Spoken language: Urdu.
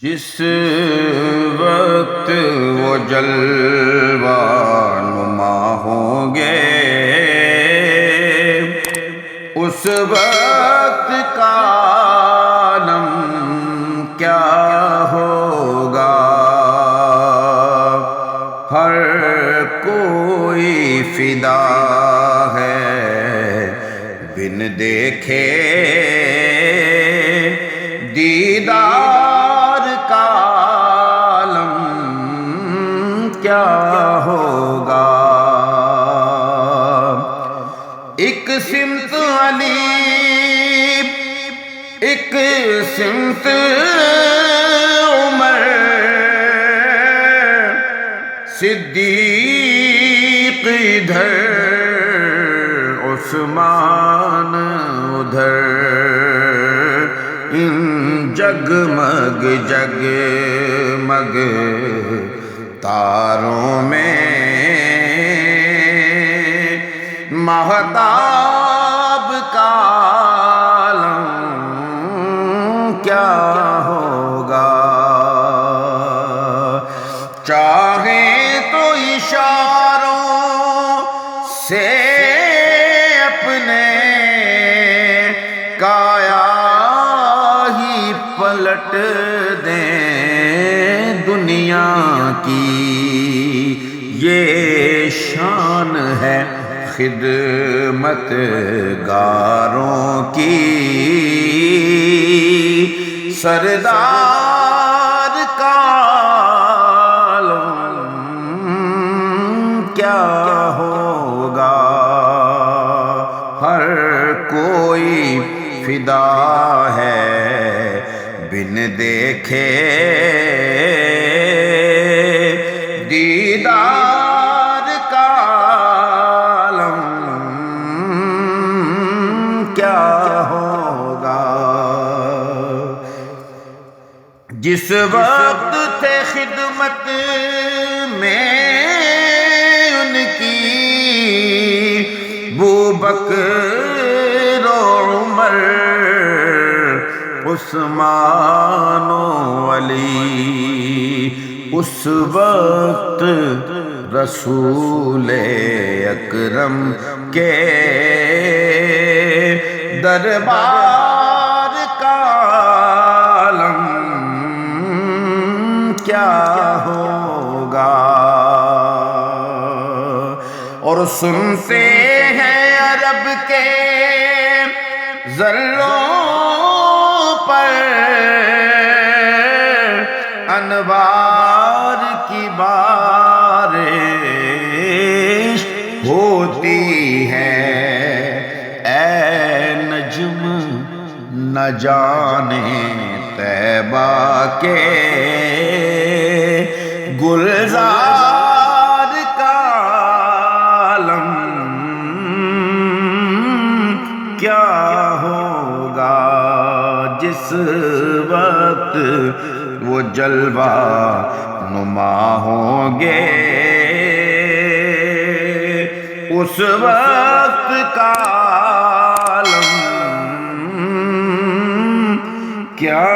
جس وقت وہ جلوہ نما ہوں گے، اس وقت کا عالم کیا ہوگا۔ ہر کوئی فدا ہے بن دیکھے دیدار کا عالم کیا ہوگا۔ ایک سمت علی، ایک سمت عمر، صدیق ادھر عثمان ادھر، ان جگمگ جگمگ تاروں میں مہتاب کا عالم کیا ہوگا۔ چاہیں تو اشاروں سے اپنے کایا ہی پلٹ دیں، دنیا کی یہ شان ہے خدمت گاروں کی، سردار کا عالم کیا ہوگا۔ ہر کوئی فدا ہے بن دیکھے دیدار کا عالم کیا ہوگا۔ جس وقت تھے خدمت میں ان کی بوبکر و عمر، عثمان و علی، اس وقت رسول اکرم کے دربار کا عالم کیا ہوگا۔ اور سنتے ہیں عرب کے ذروں پر انوار کی بارش ہوتی ہے، اے نجم نہ جانے طیبہ کے گلزار کا عالم کیا ہوگا۔ جس وقت وہ جلوہ نما ہوں گے، اس وقت کا عالم کیا